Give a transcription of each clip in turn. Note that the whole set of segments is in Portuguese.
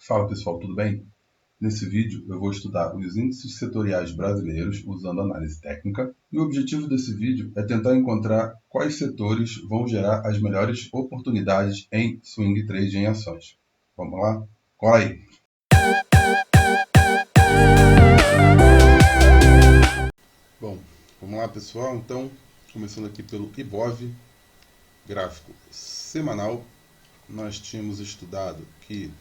Fala pessoal, tudo bem? Nesse vídeo eu vou estudar os índices setoriais brasileiros usando análise técnica e o objetivo desse vídeo é tentar encontrar quais setores vão gerar as melhores oportunidades em swing trade em ações. Vamos lá? Cola aí! Bom, vamos lá pessoal, então começando aqui pelo Ibov, gráfico semanal. Nós tínhamos estudado que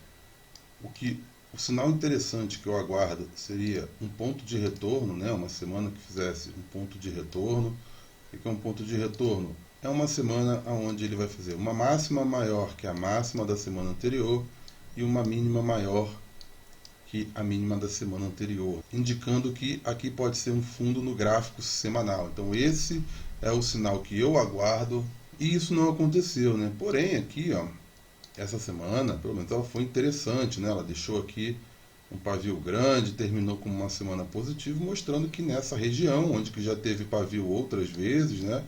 o sinal interessante que eu aguardo seria um ponto de retorno, né? Uma semana que fizesse um ponto de retorno. O que é um ponto de retorno? É uma semana onde ele vai fazer uma máxima maior que a máxima da semana anterior e uma mínima maior que a mínima da semana anterior, indicando que aqui pode ser um fundo no gráfico semanal. Então esse é o sinal que eu aguardo e isso não aconteceu, né? Porém aqui, ó, essa semana, pelo menos ela foi interessante, né? Ela deixou aqui um pavio grande, terminou com uma semana positiva, mostrando que nessa região, onde que já teve pavio outras vezes, né?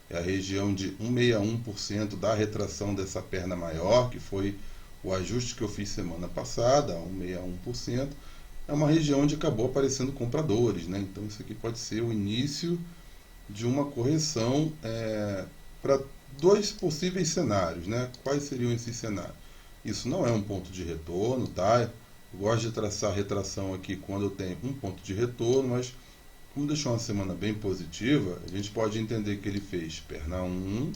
É a região de 1,61% da retração dessa perna maior, que foi o ajuste que eu fiz semana passada, 1,61%, é uma região onde acabou aparecendo compradores, né? Então isso aqui pode ser o início de uma correção para dois possíveis cenários, né? Quais seriam esses cenários? Isso não é um ponto de retorno, tá? Eu gosto de traçar retração aqui quando eu tenho um ponto de retorno, mas como deixou uma semana bem positiva, a gente pode entender que ele fez perna 1,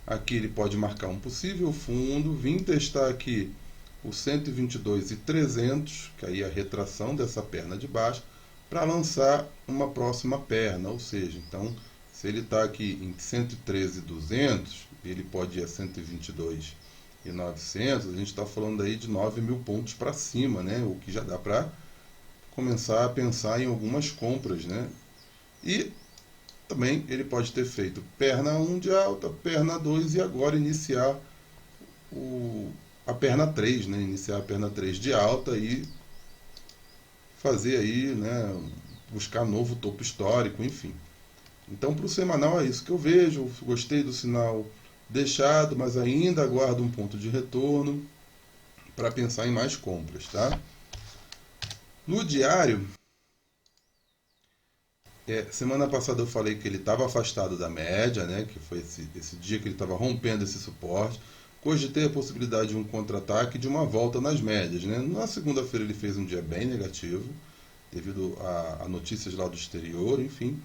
aqui ele pode marcar um possível fundo, vir testar aqui o 122,300, que aí é a retração dessa perna de baixo, para lançar uma próxima perna, ou seja, então se ele está aqui em 113,200, ele pode ir a 122,900, a gente está falando aí de 9 mil pontos para cima, né? O que já dá para começar a pensar em algumas compras, né? E também ele pode ter feito perna 1 de alta, perna 2 e agora iniciar a perna 3, né? Iniciar a perna 3 de alta e fazer aí, né? Buscar novo topo histórico, enfim. Então, para o semanal é isso que eu vejo. Gostei do sinal deixado, mas ainda aguardo um ponto de retorno para pensar em mais compras, tá? No diário, semana passada eu falei que ele estava afastado da média, né? Que foi esse dia que ele estava rompendo esse suporte. Cogitei a possibilidade de um contra-ataque, de uma volta nas médias, né? Na segunda-feira ele fez um dia bem negativo, devido a notícias lá do exterior, enfim.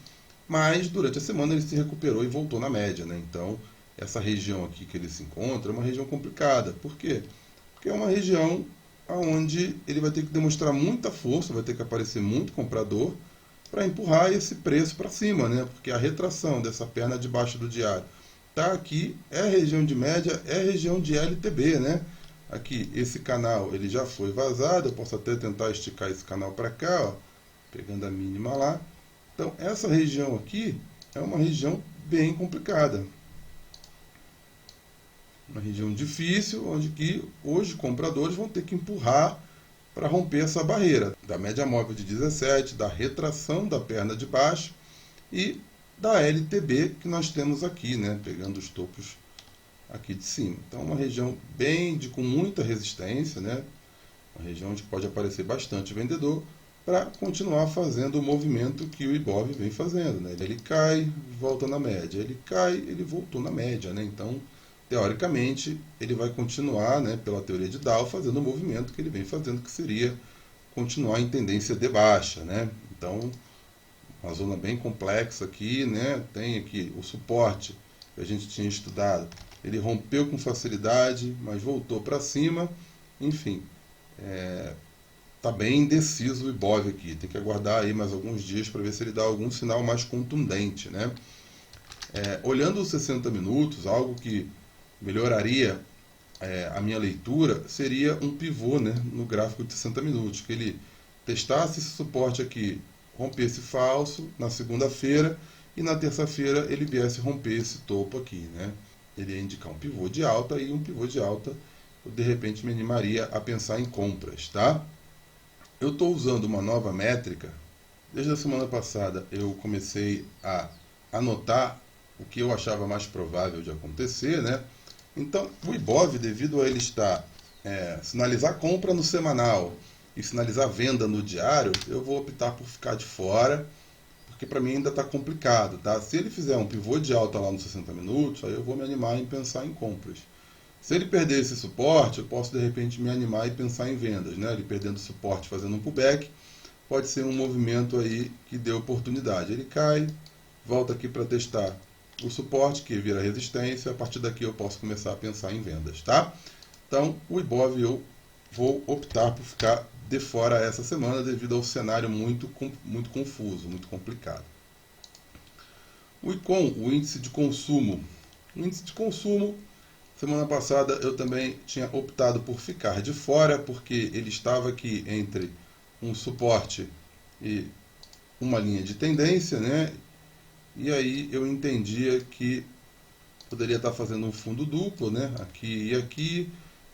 Mas durante a semana ele se recuperou e voltou na média, né? Então essa região aqui que ele se encontra é uma região complicada. Por quê? Porque é uma região onde ele vai ter que demonstrar muita força, vai ter que aparecer muito comprador para empurrar esse preço para cima, né? Porque a retração dessa perna de baixo do diário tá aqui, é região de média, é região de LTB, né? Aqui, esse canal ele já foi vazado, eu posso até tentar esticar esse canal para cá, ó, pegando a mínima lá. Então, essa região aqui é uma região bem complicada. Uma região difícil, onde que hoje compradores vão ter que empurrar para romper essa barreira da média móvel de 17, da retração da perna de baixo e da LTB que nós temos aqui, né? Pegando os topos aqui de cima. Então, uma região com muita resistência, né? Uma região onde pode aparecer bastante vendedor, para continuar fazendo o movimento que o Ibov vem fazendo, né? Ele cai, volta na média, ele cai, ele voltou na média, né? Então, teoricamente, ele vai continuar, né, pela teoria de Dow, fazendo o movimento que ele vem fazendo, que seria continuar em tendência de baixa, né? Então, uma zona bem complexa aqui, né? Tem aqui o suporte que a gente tinha estudado, ele rompeu com facilidade, mas voltou para cima, enfim, tá bem indeciso o Ibov aqui. Tem que aguardar aí mais alguns dias para ver se ele dá algum sinal mais contundente, né? Olhando os 60 minutos, algo que melhoraria a minha leitura seria um pivô, né, no gráfico de 60 minutos, que ele testasse esse suporte aqui, rompesse falso na segunda-feira e na terça-feira ele viesse romper esse topo aqui, né? Ele ia indicar um pivô de alta e um pivô de alta eu, de repente me animaria a pensar em compras, tá? Eu estou usando uma nova métrica. Desde a semana passada eu comecei a anotar o que eu achava mais provável de acontecer, né? Então, o Ibov, devido a ele estar sinalizar compra no semanal e sinalizar venda no diário, eu vou optar por ficar de fora, porque para mim ainda está complicado, tá? Se ele fizer um pivô de alta lá nos 60 minutos, aí eu vou me animar em pensar em compras. Se ele perder esse suporte, eu posso de repente me animar e pensar em vendas, né? Ele perdendo suporte, fazendo um pullback, pode ser um movimento aí que dê oportunidade. Ele cai, volta aqui para testar o suporte, que vira resistência, a partir daqui eu posso começar a pensar em vendas, tá? Então, o Ibov eu vou optar por ficar de fora essa semana devido ao cenário muito confuso, muito complicado. O ICOM, o índice de consumo. O índice de consumo, semana passada eu também tinha optado por ficar de fora, porque ele estava aqui entre um suporte e uma linha de tendência, né? E aí eu entendia que poderia estar fazendo um fundo duplo, né? Aqui e aqui.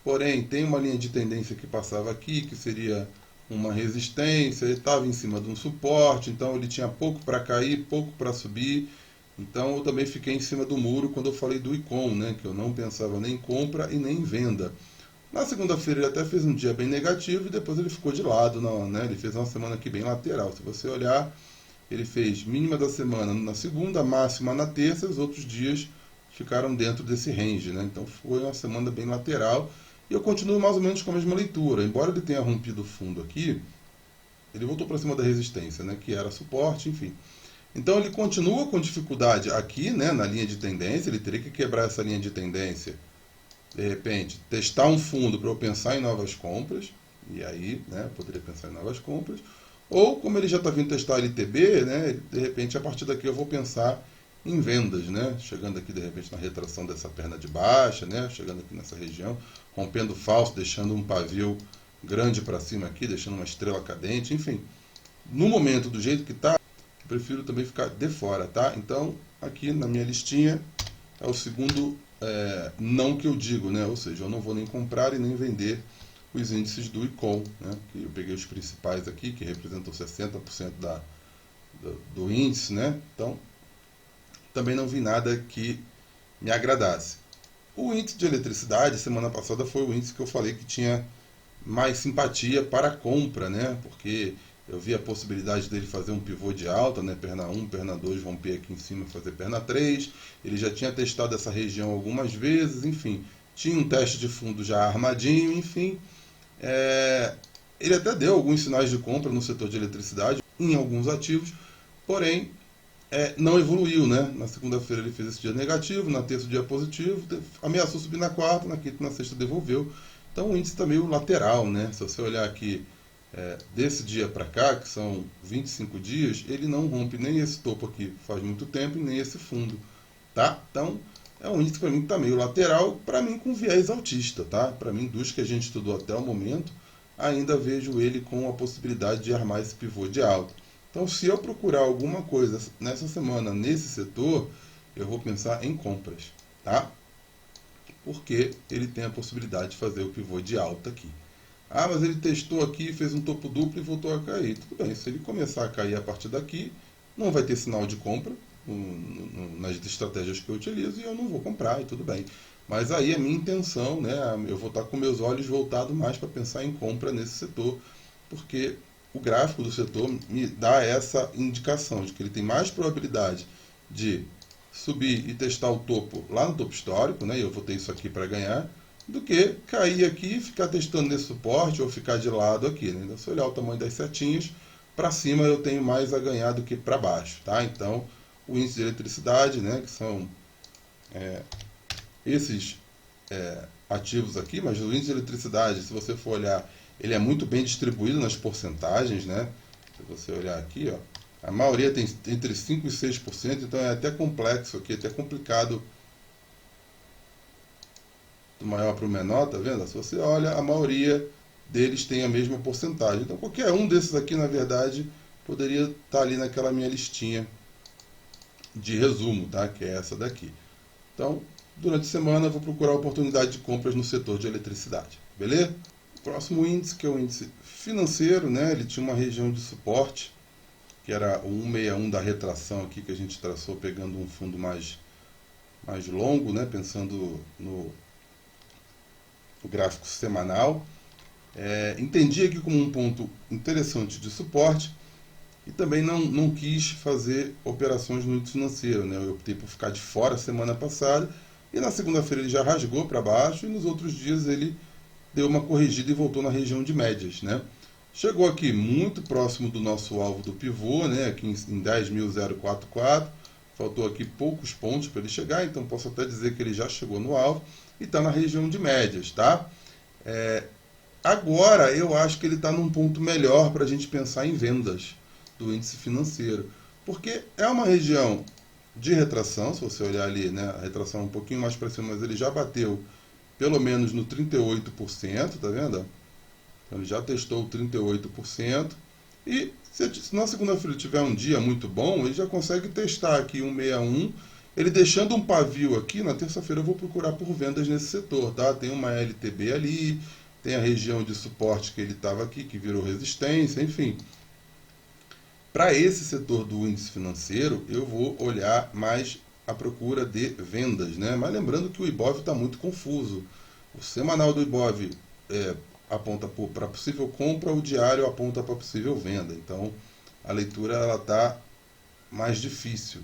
Porém, tem uma linha de tendência que passava aqui, que seria uma resistência, ele estava em cima de um suporte, então ele tinha pouco para cair, pouco para subir. Então eu também fiquei em cima do muro quando eu falei do ICOM, né? Que eu não pensava nem em compra e nem em venda. Na segunda-feira ele até fez um dia bem negativo e depois ele ficou de lado, né? Ele fez uma semana aqui bem lateral. Se você olhar, ele fez mínima da semana na segunda, máxima na terça, e os outros dias ficaram dentro desse range, né? Então foi uma semana bem lateral. E eu continuo mais ou menos com a mesma leitura. Embora ele tenha rompido o fundo aqui, ele voltou para cima da resistência, né? Que era suporte, enfim. Então ele continua com dificuldade aqui, né? Na linha de tendência, ele teria que quebrar essa linha de tendência. De repente, testar um fundo para eu pensar em novas compras, e aí, né, poderia pensar em novas compras, ou como ele já está vindo testar LTB, né, de repente a partir daqui eu vou pensar em vendas, né, chegando aqui de repente na retração dessa perna de baixa, né, chegando aqui nessa região, rompendo falso, deixando um pavio grande para cima aqui, deixando uma estrela cadente, enfim. No momento, do jeito que está, eu prefiro também ficar de fora, tá? Então, aqui na minha listinha é o segundo não que eu digo, né? Ou seja, eu não vou nem comprar e nem vender os índices do ICOM, né? Que eu peguei os principais aqui, que representam 60% do índice, né? Então, também não vi nada que me agradasse. O índice de eletricidade, semana passada, foi o índice que eu falei que tinha mais simpatia para a compra, né? Porque eu vi a possibilidade dele fazer um pivô de alta, né? Perna 1, perna 2, romper aqui em cima e fazer perna 3. Ele já tinha testado essa região algumas vezes, enfim. Tinha um teste de fundo já armadinho, enfim. Ele até deu alguns sinais de compra no setor de eletricidade, em alguns ativos, porém não evoluiu, né? Na segunda-feira ele fez esse dia negativo, na terça o dia positivo, ameaçou subir na quarta, na quinta e na sexta devolveu. Então o índice está meio lateral, né? Se você olhar aqui desse dia para cá, que são 25 dias, ele não rompe nem esse topo aqui faz muito tempo e nem esse fundo, tá? Então é um índice para mim que está meio lateral, para mim com viés altista, tá? Para mim, dos que a gente estudou até o momento, ainda vejo ele com a possibilidade de armar esse pivô de alta. Então, se eu procurar alguma coisa nessa semana nesse setor, eu vou pensar em compras, tá? Porque ele tem a possibilidade de fazer o pivô de alta aqui. Ah, mas ele testou aqui, fez um topo duplo e voltou a cair. Tudo bem, se ele começar a cair a partir daqui, não vai ter sinal de compra nas estratégias que eu utilizo e eu não vou comprar, e tudo bem. Mas aí a minha intenção, né, eu vou estar com meus olhos voltados mais para pensar em compra nesse setor, porque o gráfico do setor me dá essa indicação de que ele tem mais probabilidade de subir e testar o topo lá no topo histórico, né, e eu vou ter isso aqui para ganhar, do que cair aqui e ficar testando nesse suporte ou ficar de lado aqui. Né? Então, se olhar o tamanho das setinhas, para cima eu tenho mais a ganhar do que para baixo. Tá? Então, o índice de eletricidade, né, que são esses ativos aqui, mas o índice de eletricidade, se você for olhar, ele é muito bem distribuído nas porcentagens. Né? Se você olhar aqui, ó, a maioria tem entre 5% e 6%, então é até complexo aqui, até complicado do maior para o menor, tá vendo? Se você olha, a maioria deles tem a mesma porcentagem. Então qualquer um desses aqui, na verdade, poderia estar ali naquela minha listinha de resumo, tá? Que é essa daqui. Então, durante a semana eu vou procurar oportunidade de compras no setor de eletricidade, beleza? O próximo índice, que é o índice financeiro, né? Ele tinha uma região de suporte, que era o 161 da retração aqui, que a gente traçou pegando um fundo mais longo, né? Pensando o gráfico semanal. Entendi aqui como um ponto interessante de suporte e também não quis fazer operações no índice financeiro, né? Eu optei por ficar de fora semana passada e na segunda-feira ele já rasgou para baixo e nos outros dias ele deu uma corrigida e voltou na região de médias, né? Chegou aqui muito próximo do nosso alvo do pivô, né? Aqui em 10.044, faltou aqui poucos pontos para ele chegar, então posso até dizer que ele já chegou no alvo e está na região de médias, tá? Agora eu acho que ele está num ponto melhor para a gente pensar em vendas do índice financeiro, porque é uma região de retração, se você olhar ali, né, a retração é um pouquinho mais para cima, mas ele já bateu pelo menos no 38%, tá vendo? Então ele já testou o 38%, e se na segunda-feira tiver um dia muito bom, ele já consegue testar aqui 161, ele deixando um pavio aqui, na terça-feira eu vou procurar por vendas nesse setor, tá? Tem uma LTB ali, tem a região de suporte que ele estava aqui, que virou resistência, enfim. Para esse setor do índice financeiro, eu vou olhar mais a procura de vendas, né? Mas lembrando que o Ibov está muito confuso. O semanal do Ibov aponta para possível compra, o diário aponta para possível venda. Então, a leitura ela está mais difícil.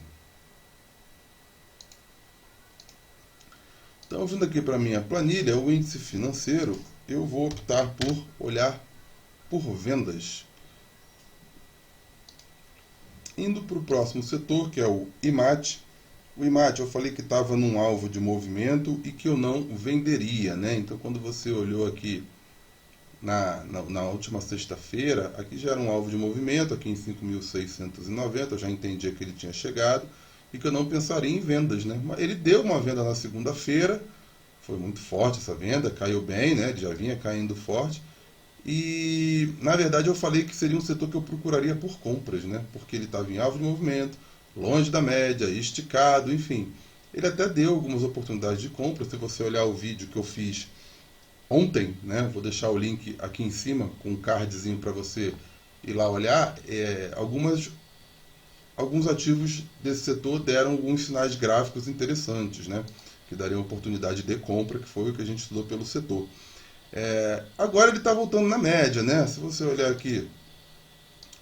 Então, vindo aqui para a minha planilha, o índice financeiro, eu vou optar por olhar por vendas. Indo para o próximo setor, que é o IMAT. O IMAT eu falei que estava num alvo de movimento e que eu não venderia, né? Então, quando você olhou aqui na última sexta-feira, aqui já era um alvo de movimento, aqui em 5.690, eu já entendia que ele tinha chegado e que eu não pensaria em vendas, né? Ele deu uma venda na segunda-feira, foi muito forte essa venda, caiu bem, né? Ele já vinha caindo forte. E, na verdade, eu falei que seria um setor que eu procuraria por compras, né? Porque ele estava em alvo de movimento, longe da média, esticado, enfim. Ele até deu algumas oportunidades de compra. Se você olhar o vídeo que eu fiz ontem, né? Vou deixar o link aqui em cima com um cardzinho para você ir lá olhar. Alguns ativos desse setor deram alguns sinais gráficos interessantes, né? Que dariam oportunidade de compra, que foi o que a gente estudou pelo setor. Agora ele está voltando na média, né? Se você olhar aqui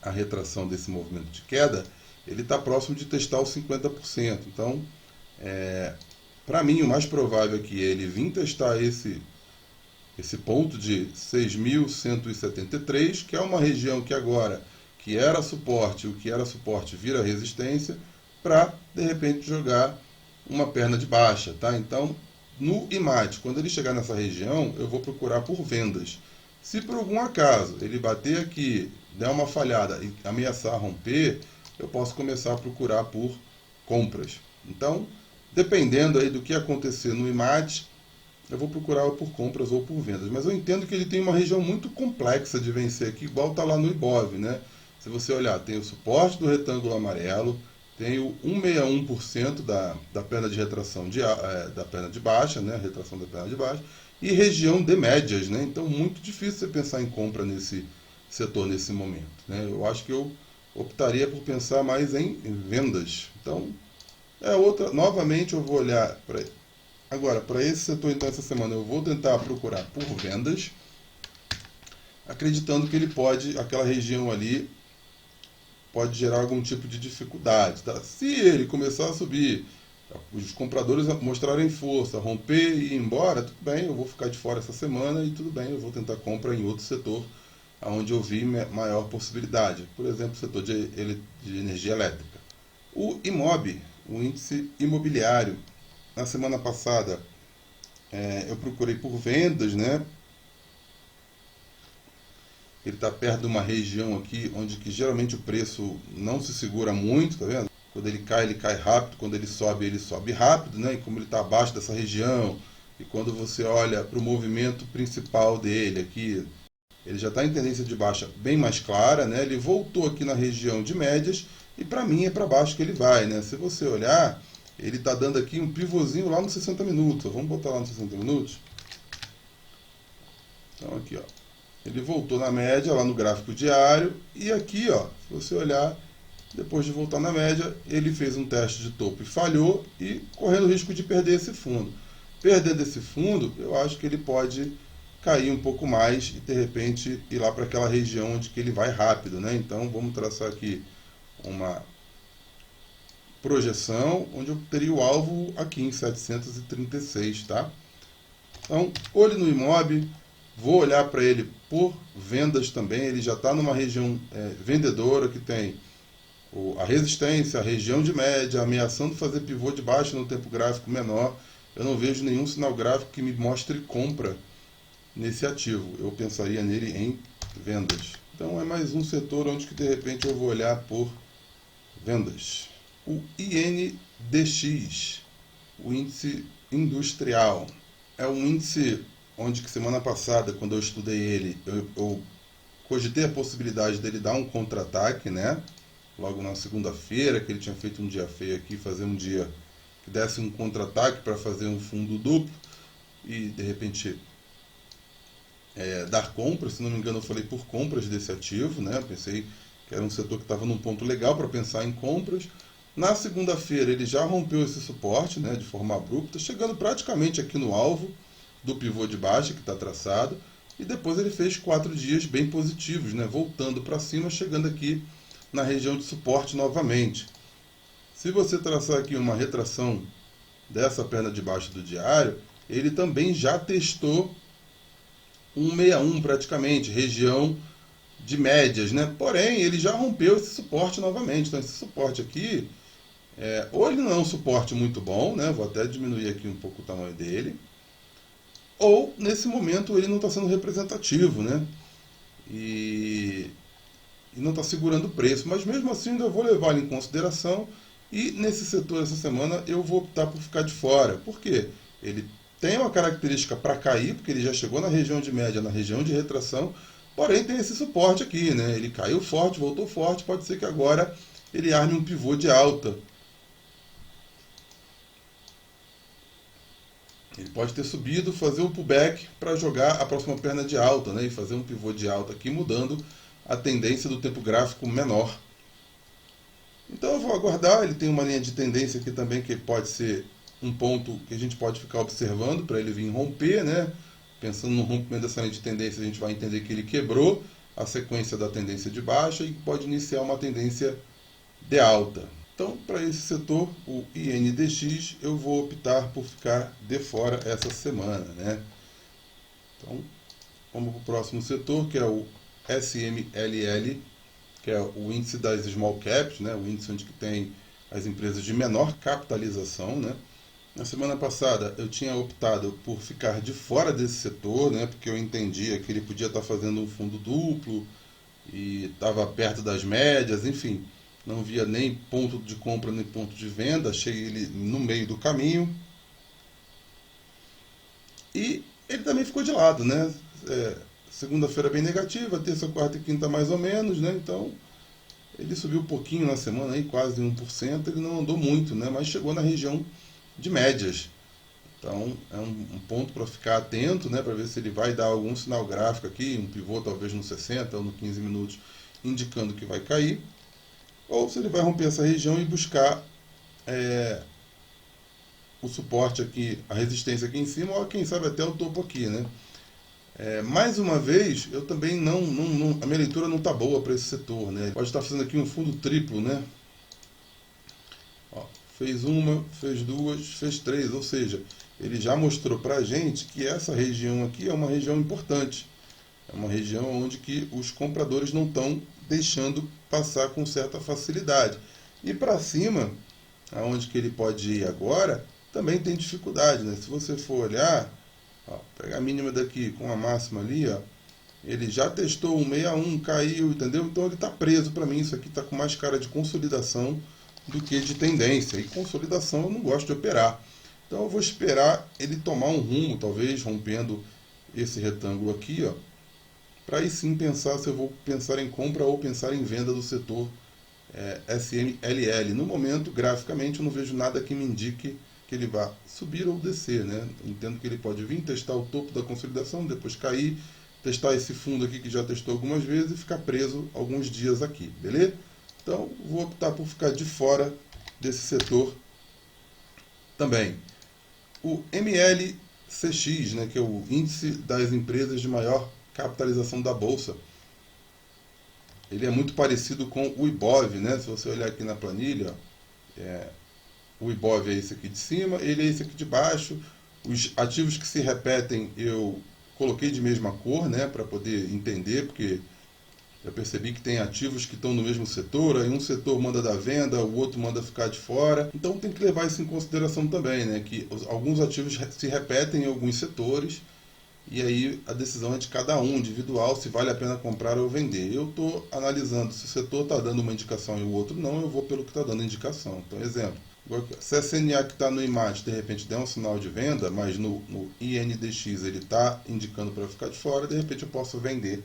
a retração desse movimento de queda, ele está próximo de testar os 50%. Então, para mim, o mais provável é que ele vim testar esse ponto de 6.173, que é uma região que agora, que era suporte, o que era suporte vira resistência, para, de repente, jogar uma perna de baixa, tá? Então, no IMAT, quando ele chegar nessa região, eu vou procurar por vendas. Se por algum acaso ele bater aqui, der uma falhada e ameaçar romper, eu posso começar a procurar por compras. Então, dependendo aí do que acontecer no IMAT, eu vou procurar por compras ou por vendas. Mas eu entendo que ele tem uma região muito complexa de vencer aqui, igual está lá no Ibov, né? Se você olhar, tem o suporte do retângulo amarelo, tem o 161% da perna de retração da perna de baixa, né? Retração da perna de baixa, e região de médias, né? Então, muito difícil você pensar em compra nesse setor nesse momento, né? Eu acho que eu optaria por pensar mais em vendas. Então, novamente eu vou olhar agora para esse setor. Então, essa semana eu vou tentar procurar por vendas, acreditando que ele aquela região ali pode gerar algum tipo de dificuldade, tá? Se ele começar a subir, os compradores mostrarem força, romper e ir embora, tudo bem, eu vou ficar de fora essa semana e tudo bem, eu vou tentar compra em outro setor onde eu vi maior possibilidade, por exemplo, o setor de energia elétrica. O IMOB, o índice imobiliário, na semana passada eu procurei por vendas, né? Ele está perto de uma região aqui onde que geralmente o preço não se segura muito, tá vendo? Quando ele cai rápido, quando ele sobe rápido, né? E como ele está abaixo dessa região, e quando você olha para o movimento principal dele aqui, ele já está em tendência de baixa bem mais clara, né? Ele voltou aqui na região de médias e para mim é para baixo que ele vai, né? Se você olhar, ele está dando aqui um pivôzinho lá nos 60 minutos. Vamos botar lá nos 60 minutos? Então aqui, ó. Ele voltou na média lá no gráfico diário e aqui, ó, se você olhar, depois de voltar na média, ele fez um teste de topo e falhou e correndo o risco de perder esse fundo. Perdendo esse fundo, eu acho que ele pode cair um pouco mais e de repente ir lá para aquela região onde que ele vai rápido, né? Então vamos traçar aqui uma projeção onde eu teria o alvo aqui em 736, tá? Então, olho no Imob, vou olhar para ele por vendas também, ele já está numa região vendedora que tem a resistência, a região de média, ameaçando fazer pivô de baixo no tempo gráfico menor. Eu não vejo nenhum sinal gráfico que me mostre compra nesse ativo. Eu pensaria nele em vendas. Então é mais um setor onde que de repente eu vou olhar por vendas. O INDX, o índice industrial, é um índice onde que semana passada, quando eu estudei ele, eu cogitei a possibilidade dele dar um contra-ataque, né? Logo na segunda-feira, que ele tinha feito um dia feio aqui, fazer um dia que desse um contra-ataque para fazer um fundo duplo e de repente dar compras. Se não me engano, eu falei por compras desse ativo, né? Eu pensei que era um setor que estava num ponto legal para pensar em compras. Na segunda-feira ele já rompeu esse suporte, né, de forma abrupta, chegando praticamente aqui no alvo do pivô de baixa que está traçado, e depois ele fez 4 dias bem positivos, né, voltando para cima, chegando aqui na região de suporte novamente. Se você traçar aqui uma retração dessa perna de baixo do diário, ele também já testou 161 praticamente, região de médias, né? Porém, ele já rompeu esse suporte novamente. Então, esse suporte aqui, ou ele não é um suporte muito bom, né? Vou até diminuir aqui um pouco o tamanho dele, ou nesse momento ele não está sendo representativo, né? E não está segurando o preço, mas mesmo assim ainda vou levar ele em consideração, e nesse setor essa semana eu vou optar por ficar de fora. Por quê? Ele tem uma característica para cair, porque ele já chegou na região de média, na região de retração, porém tem esse suporte aqui, né? Ele caiu forte, voltou forte, pode ser que agora ele arme um pivô de alta. Ele pode ter subido, fazer o pullback para jogar a próxima perna de alta, né? E fazer um pivô de alta aqui, mudando a tendência do tempo gráfico menor. Então eu vou aguardar. Ele tem uma linha de tendência aqui também que pode ser um ponto que a gente pode ficar observando para ele vir romper, né? Pensando no rompimento dessa linha de tendência, a gente vai entender que ele quebrou a sequência da tendência de baixa e pode iniciar uma tendência de alta. Então, para esse setor, o INDX, eu vou optar por ficar de fora essa semana, né? Então, vamos para o próximo setor, que é o SMLL, que é o índice das small caps, né? O índice onde que tem as empresas de menor capitalização, né? Na semana passada eu tinha optado por ficar de fora desse setor, né? Porque eu entendia que ele podia estar fazendo um fundo duplo e estava perto das médias, enfim. Não via nem ponto de compra nem ponto de venda, achei ele no meio do caminho. E ele também ficou de lado, né? Segunda-feira bem negativa, terça, quarta e quinta mais ou menos, né? Então ele subiu um pouquinho na semana, aí, quase 1%, ele não andou muito, né? Mas chegou na região de médias. Então é um ponto para ficar atento, né? Para ver se ele vai dar algum sinal gráfico aqui, um pivô talvez no 60 ou no 15 minutos, indicando que vai cair. Ou se ele vai romper essa região e buscar o suporte aqui, a resistência aqui em cima, ou quem sabe até o topo aqui, né? Mais uma vez, eu também a minha leitura não está boa para esse setor, né? Pode estar fazendo aqui um fundo triplo, né? Ó, fez uma, fez duas, fez três, ou seja, ele já mostrou para a gente que essa região aqui é uma região importante. É uma região onde que os compradores não estão deixando passar com certa facilidade. E para cima, aonde que ele pode ir agora, também tem dificuldade, né? Se você for olhar, ó, pegar a mínima daqui com a máxima ali, ó, ele já testou 161, caiu, entendeu? Então ele está preso para mim. Isso aqui está com mais cara de consolidação do que de tendência. E consolidação eu não gosto de operar. Então eu vou esperar ele tomar um rumo, talvez rompendo esse retângulo aqui, ó, para aí sim pensar se eu vou pensar em compra ou pensar em venda do setor SMLL. No momento, graficamente, eu não vejo nada que me indique que ele vá subir ou descer, né? Entendo que ele pode vir testar o topo da consolidação, depois cair, testar esse fundo aqui que já testou algumas vezes e ficar preso alguns dias aqui, beleza? Então, vou optar por ficar de fora desse setor também. O MLXI, CX, né, que é o índice das empresas de maior capitalização da bolsa. Ele é muito parecido com o IBOV, né? Se você olhar aqui na planilha, o IBOV é esse aqui de cima, ele é esse aqui de baixo. Os ativos que se repetem eu coloquei de mesma cor, né, para poder entender, porque eu percebi que tem ativos que estão no mesmo setor, aí um setor manda dar venda, o outro manda ficar de fora. Então tem que levar isso em consideração também, né, que alguns ativos se repetem em alguns setores, e aí a decisão é de cada um, individual, se vale a pena comprar ou vender. Eu estou analisando se o setor está dando uma indicação e o outro não, eu vou pelo que está dando indicação. Então, exemplo, se a CNA que está no IMAT de repente der um sinal de venda, mas no INDX ele está indicando para ficar de fora, de repente eu posso vender,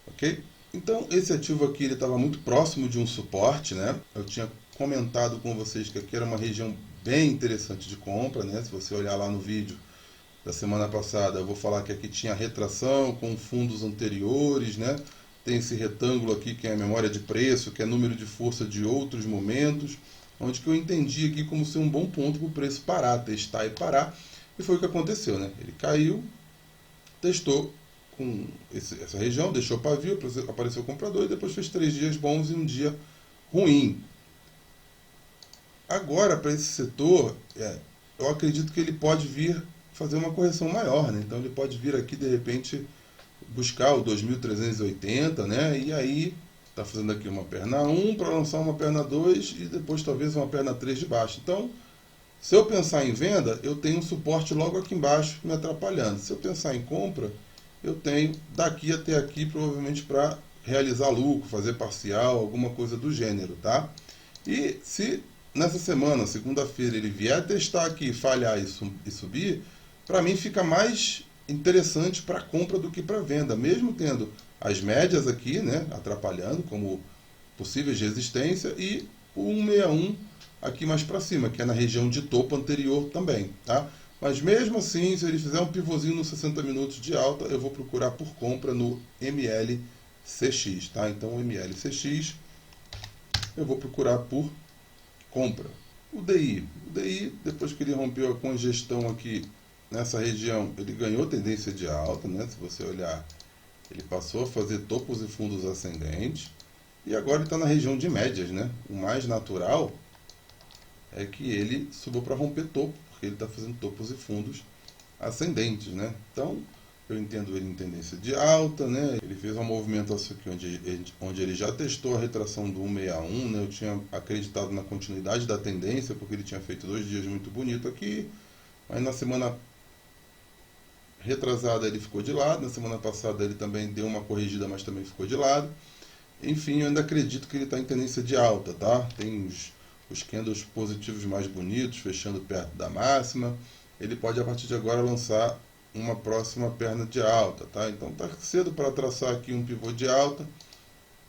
ok? Então esse ativo aqui ele estava muito próximo de um suporte, né? Eu tinha comentado com vocês que aqui era uma região bem interessante de compra, né? Se você olhar lá no vídeo da semana passada, eu vou falar que aqui tinha retração com fundos anteriores, né? Tem esse retângulo aqui que é a memória de preço, que é número de força de outros momentos, onde que eu entendi aqui como ser um bom ponto para o preço parar, testar e parar, e foi o que aconteceu, né? Ele caiu, testou com essa região, deixou pavio, apareceu o comprador e depois fez 3 dias bons e um dia ruim. Agora, para esse setor, eu acredito que ele pode vir fazer uma correção maior, né? Então ele pode vir aqui de repente buscar o 2.380, né? E aí está fazendo aqui uma perna 1 para lançar uma perna 2 e depois talvez uma perna 3 de baixo. Então, se eu pensar em venda, eu tenho um suporte logo aqui embaixo me atrapalhando. Se eu pensar em compra, eu tenho daqui até aqui provavelmente para realizar lucro, fazer parcial, alguma coisa do gênero, tá? E se nessa semana, segunda-feira, ele vier testar aqui, falhar e subir, para mim fica mais interessante para compra do que para venda, mesmo tendo as médias aqui, né, atrapalhando como possíveis de resistência e o 161 aqui mais para cima, que é na região de topo anterior também, tá? Mas mesmo assim, se ele fizer um pivôzinho nos 60 minutos de alta, eu vou procurar por compra no MLCX, tá? Então o MLCX eu vou procurar por compra. O DI, depois que ele rompeu a congestão aqui nessa região, ele ganhou tendência de alta, né? Se você olhar, ele passou a fazer topos e fundos ascendentes e agora ele está na região de médias, né? O mais natural é que ele suba para romper topo, porque ele está fazendo topos e fundos ascendentes, né? Então eu entendo ele em tendência de alta, né? Ele fez uma movimentação aqui onde ele já testou a retração do 161, né? Eu tinha acreditado na continuidade da tendência, porque ele tinha feito 2 dias muito bonito aqui, mas na semana retrasada ele ficou de lado, na semana passada ele também deu uma corrigida, mas também ficou de lado. Enfim, eu ainda acredito que ele está em tendência de alta, tá? Tem os candles positivos mais bonitos, fechando perto da máxima. Ele pode a partir de agora lançar uma próxima perna de alta, tá? Então tá cedo para traçar aqui um pivô de alta,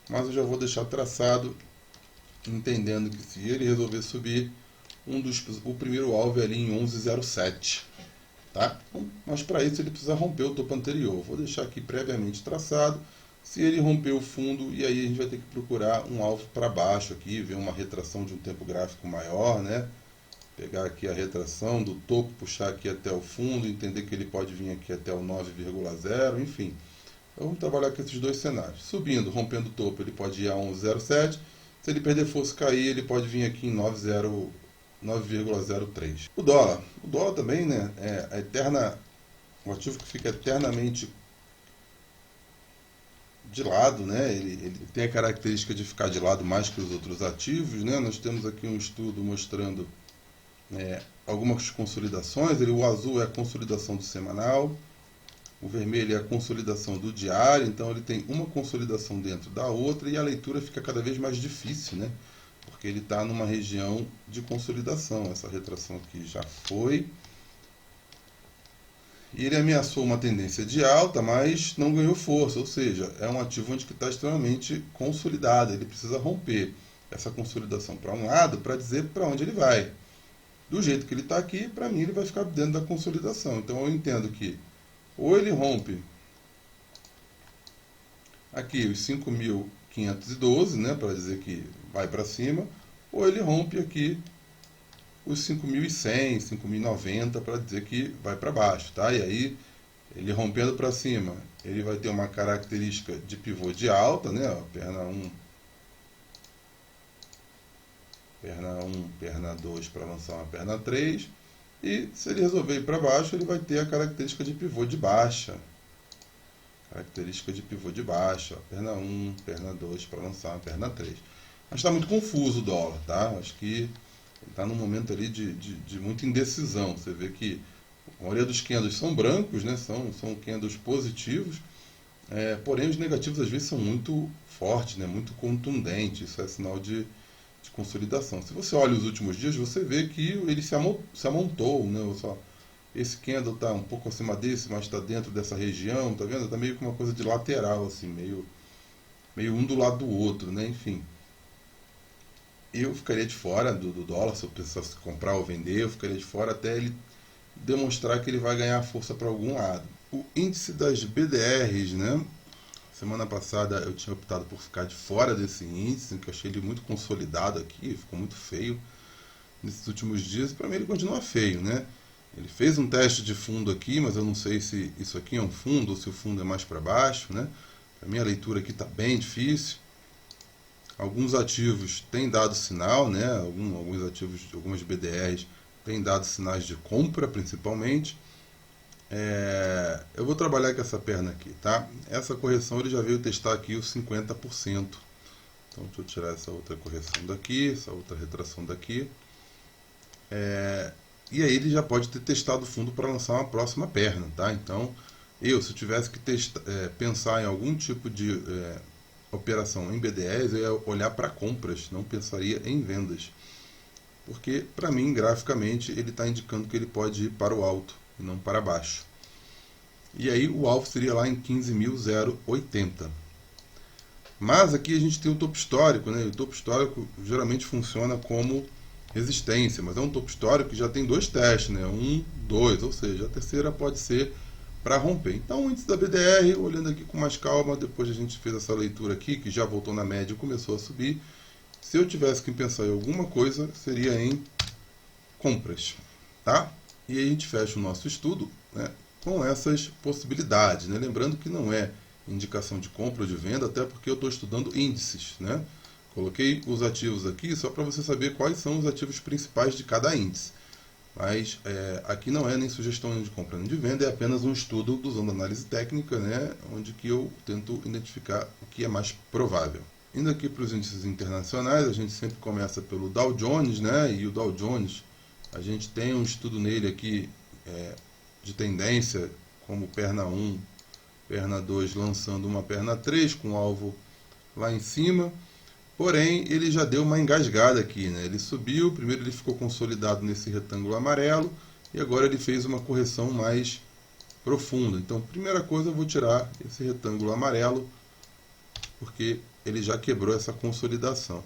mas eu já vou deixar traçado, entendendo que se ele resolver subir, o primeiro alvo é ali em 11,07, tá? Mas para isso ele precisa romper o topo anterior. Vou deixar aqui previamente traçado. Se ele romper o fundo, e aí a gente vai ter que procurar um alvo para baixo aqui, ver uma retração de um tempo gráfico maior, né? Pegar aqui a retração do topo, puxar aqui até o fundo, entender que ele pode vir aqui até o 9,0, enfim. Então vamos trabalhar com esses dois cenários. Subindo, rompendo o topo, ele pode ir a 11,07. Se ele perder força e cair, ele pode vir aqui em 9,03. O dólar também, né, o ativo que fica eternamente de lado, né? Ele tem a característica de ficar de lado mais que os outros ativos, né? Nós temos aqui um estudo mostrando algumas consolidações. O azul é a consolidação do semanal, o vermelho é a consolidação do diário, então ele tem uma consolidação dentro da outra e a leitura fica cada vez mais difícil, né? Porque ele está numa região de consolidação. Essa retração aqui já foi. E ele ameaçou uma tendência de alta, mas não ganhou força, ou seja, é um ativo onde está extremamente consolidado. Ele precisa romper essa consolidação para um lado para dizer para onde ele vai. Do jeito que ele está aqui, para mim ele vai ficar dentro da consolidação. Então eu entendo que ou ele rompe aqui os 5.512, né, para dizer que vai para cima, ou ele rompe aqui os 5.100, 5.090 para dizer que vai para baixo, tá? E aí, ele rompendo para cima, ele vai ter uma característica de pivô de alta, né? Ó, perna 1, perna 2 para lançar uma perna 3. E se ele resolver ir para baixo, ele vai ter a característica de pivô de baixa. Característica de pivô de baixa, ó, perna 1, perna 2 para lançar uma perna 3. Mas está muito confuso o dólar, tá? Acho que ele está num momento ali de muita indecisão. Você vê que a maioria dos candles são brancos, né? São candles positivos, porém os negativos às vezes são muito fortes, né? Muito contundentes. Isso é sinal de consolidação. Se você olha os últimos dias, você vê que ele se amontou, né? Esse candle está um pouco acima desse, mas está dentro dessa região, tá vendo? Está meio que uma coisa de lateral, assim, meio um do lado do outro, né? Enfim, eu ficaria de fora do dólar, se eu precisasse comprar ou vender, eu ficaria de fora até ele demonstrar que ele vai ganhar força para algum lado. O índice das BDRs, né? Semana passada eu tinha optado por ficar de fora desse índice, que eu achei ele muito consolidado aqui, ficou muito feio nesses últimos dias. Para mim ele continua feio, né? Ele fez um teste de fundo aqui, mas eu não sei se isso aqui é um fundo ou se o fundo é mais para baixo, né? Para mim a leitura aqui está bem difícil. Alguns ativos têm dado sinal, né? Alguns ativos, algumas BDRs têm dado sinais de compra, principalmente. Eu vou trabalhar com essa perna aqui, tá? Essa correção ele já veio testar aqui os 50%. Então deixa eu tirar essa outra correção daqui, essa outra retração daqui. E aí ele já pode ter testado o fundo para lançar uma próxima perna, tá? Então, se eu tivesse que pensar em algum tipo de operação em BDRs, eu ia olhar para compras, não pensaria em vendas. Porque, para mim, graficamente, ele está indicando que ele pode ir para o alto e não para baixo. E aí o alvo seria lá em 15.080. Mas aqui a gente tem o topo histórico, né? O topo histórico geralmente funciona como resistência, mas é um topo histórico que já tem dois testes, né? 1, 2, ou seja, a terceira pode ser para romper. Então o índice da BDR, olhando aqui com mais calma, depois a gente fez essa leitura aqui, que já voltou na média e começou a subir. Se eu tivesse que pensar em alguma coisa, seria em compras, tá? E aí a gente fecha o nosso estudo, né, com essas possibilidades, né? Lembrando que não é indicação de compra ou de venda, até porque eu estou estudando índices, né? Coloquei os ativos aqui só para você saber quais são os ativos principais de cada índice. Mas aqui não é nem sugestão de compra nem de venda, é apenas um estudo usando análise técnica, né, onde que eu tento identificar o que é mais provável. Indo aqui para os índices internacionais, a gente sempre começa pelo Dow Jones, né, e o Dow Jones, a gente tem um estudo nele aqui de tendência, como perna 1, perna 2 lançando uma perna 3 com alvo lá em cima. Porém, ele já deu uma engasgada aqui, né? Ele subiu, primeiro ele ficou consolidado nesse retângulo amarelo e agora ele fez uma correção mais profunda. Então, primeira coisa, eu vou tirar esse retângulo amarelo, porque ele já quebrou essa consolidação.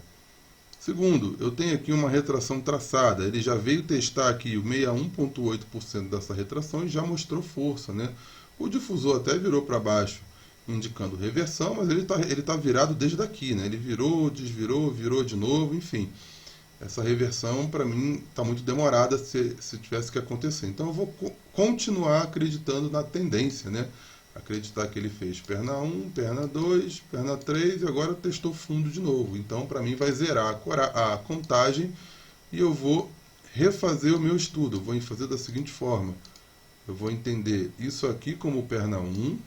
Segundo, eu tenho aqui uma retração traçada. Ele já veio testar aqui o 61,8% dessa retração e já mostrou força, né? O difusor até virou para baixo, indicando reversão, mas ele tá virado desde aqui, né? Ele virou, desvirou, virou de novo, enfim. Essa reversão, para mim, está muito demorada se tivesse que acontecer. Então, eu vou continuar acreditando na tendência, né? Acreditar que ele fez perna 1, perna 2, perna 3 e agora testou fundo de novo. Então, para mim, vai zerar a contagem e eu vou refazer o meu estudo. Eu vou fazer da seguinte forma. Eu vou entender isso aqui como perna 1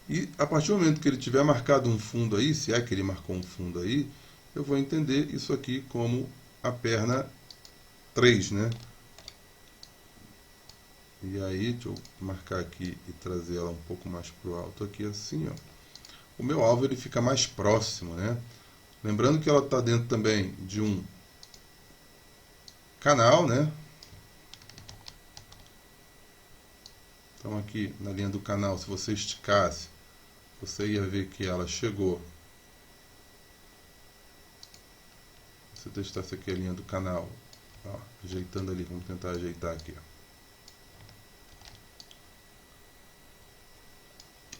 e a partir do momento que ele tiver marcado um fundo aí, se é que ele marcou um fundo aí, eu vou entender isso aqui como a perna 3, né? E aí, deixa eu marcar aqui e trazer ela um pouco mais para o alto aqui, assim, ó. O meu alvo ele fica mais próximo, né? Lembrando que ela está dentro também de um canal, né? Então aqui na linha do canal, se você esticasse, você ia ver que ela chegou. Se eu testasse aqui a linha do canal, ó, ajeitando ali, vamos tentar ajeitar aqui, ó.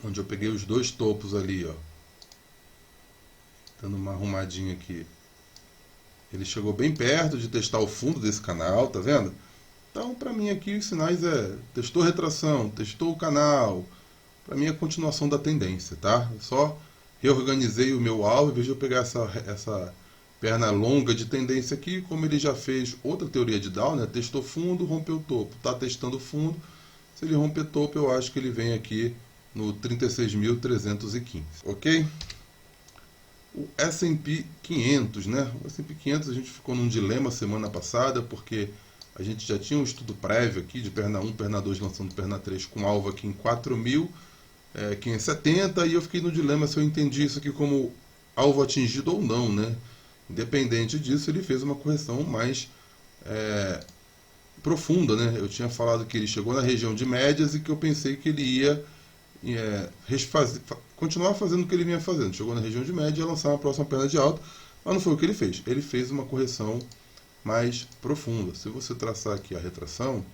Onde eu peguei os dois topos ali, ó, dando uma arrumadinha aqui. Ele chegou bem perto de testar o fundo desse canal, tá vendo? Então, para mim aqui os sinais testou retração, testou o canal. Para mim é a continuação da tendência, tá? Eu só reorganizei o meu alvo, em vez de eu pegar essa perna longa de tendência aqui, como ele já fez outra teoria de Dow, né? Testou fundo, rompeu o topo. Tá testando fundo. Se ele romper topo, eu acho que ele vem aqui no 36.315, ok? O S&P 500, né? O S&P 500 a gente ficou num dilema semana passada, porque a gente já tinha um estudo prévio aqui de perna 1, perna 2 lançando perna 3 com alvo aqui em 4.570 e eu fiquei no dilema se eu entendi isso aqui como alvo atingido ou não, né? Independente disso, ele fez uma correção mais profunda, né? Eu tinha falado que ele chegou na região de médias e que eu pensei que ele ia continuar fazendo o que ele vinha fazendo. Chegou na região de média e ia lançar uma próxima perna de alta, mas não foi o que ele fez. Ele fez uma correção mais profunda. Se você traçar aqui a retração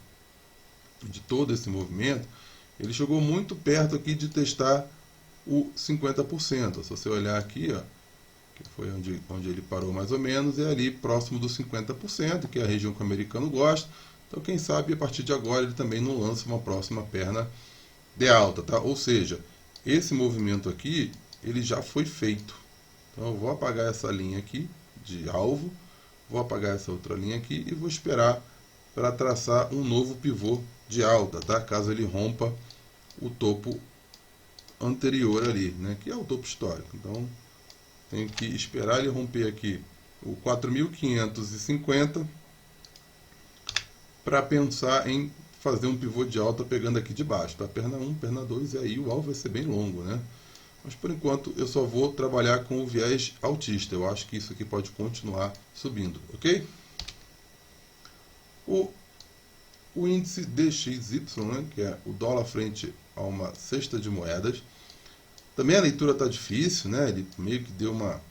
de todo esse movimento, ele chegou muito perto aqui de testar o 50%. Se você olhar aqui, ó, que foi onde ele parou mais ou menos, é ali próximo dos 50%, que é a região que o americano gosta. Então, quem sabe, a partir de agora, ele também não lança uma próxima perna de alta, tá? Ou seja, esse movimento aqui, ele já foi feito. Então, eu vou apagar essa linha aqui de alvo, vou apagar essa outra linha aqui e vou esperar para traçar um novo pivô de alta, tá? Caso ele rompa o topo anterior ali, né? Que é o topo histórico. Então, tenho que esperar ele romper aqui o 4.550 para pensar em fazer um pivô de alta pegando aqui de baixo, tá? Perna 1, perna 2, e aí o alvo vai ser bem longo, né? Mas por enquanto eu só vou trabalhar com o viés altista. Eu acho que isso aqui pode continuar subindo, ok? O índice DXY, né, que é o dólar frente a uma cesta de moedas. Também a leitura está difícil, né? Ele meio que deu uma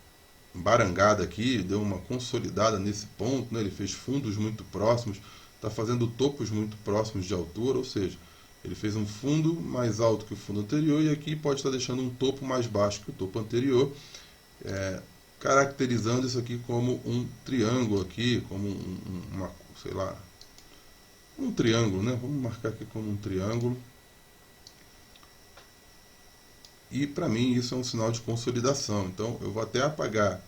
barangada aqui, deu uma consolidada nesse ponto, né? Ele fez fundos muito próximos, está fazendo topos muito próximos de altura, ou seja, ele fez um fundo mais alto que o fundo anterior e aqui pode estar deixando um topo mais baixo que o topo anterior, caracterizando isso aqui como um triângulo aqui, como uma, sei lá, um triângulo, né? Vamos marcar aqui como um triângulo. E para mim isso é um sinal de consolidação. Então eu vou até apagar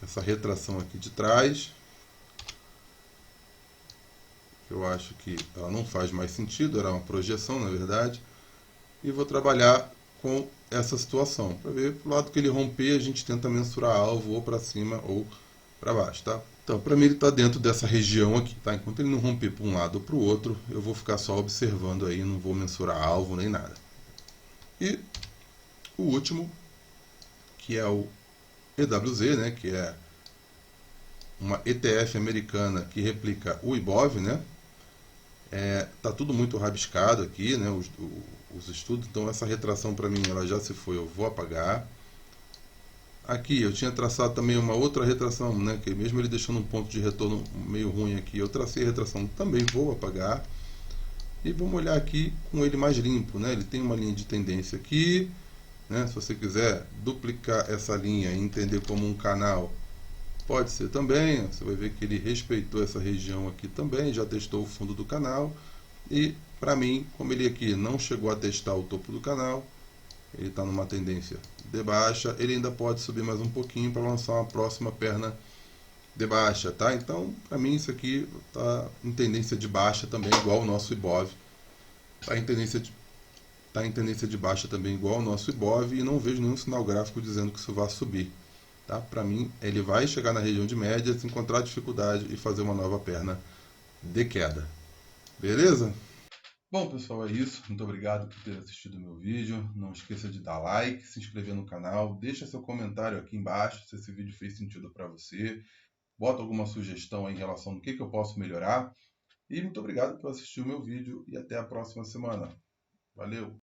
essa retração aqui de trás. Eu acho que ela não faz mais sentido, era uma projeção na verdade. E vou trabalhar com essa situação. Para ver pro lado que ele romper, a gente tenta mensurar alvo ou para cima ou para baixo, tá? Então, para mim ele está dentro dessa região aqui, tá? Enquanto ele não romper para um lado ou para o outro, eu vou ficar só observando aí, não vou mensurar alvo nem nada. E o último, que é o EWZ, né? Que é uma ETF americana que replica o IBOV, né? Tá tudo muito rabiscado aqui, né? Os estudos, então essa retração para mim ela já se foi, eu vou apagar. Aqui eu tinha traçado também uma outra retração, né, que mesmo ele deixando um ponto de retorno meio ruim aqui, eu tracei a retração, também vou apagar. E vamos olhar aqui com ele mais limpo, né? Ele tem uma linha de tendência aqui, né? Se você quiser duplicar essa linha e entender como um canal, pode ser também. Você vai ver que ele respeitou essa região aqui também, já testou o fundo do canal. E para mim, como ele aqui não chegou a testar o topo do canal, ele está numa tendência de baixa, ele ainda pode subir mais um pouquinho para lançar uma próxima perna de baixa, tá? Então, para mim isso aqui está em tendência de baixa também, igual o nosso IBOV. Está em tendência de baixa também, igual o nosso IBOV, e não vejo nenhum sinal gráfico dizendo que isso vai subir, tá? Para mim, ele vai chegar na região de médias, encontrar dificuldade e fazer uma nova perna de queda. Beleza? Bom, pessoal, é isso. Muito obrigado por ter assistido o meu vídeo. Não esqueça de dar like, se inscrever no canal, deixa seu comentário aqui embaixo se esse vídeo fez sentido para você. Bota alguma sugestão aí em relação ao que eu posso melhorar. E muito obrigado por assistir o meu vídeo e até a próxima semana. Valeu!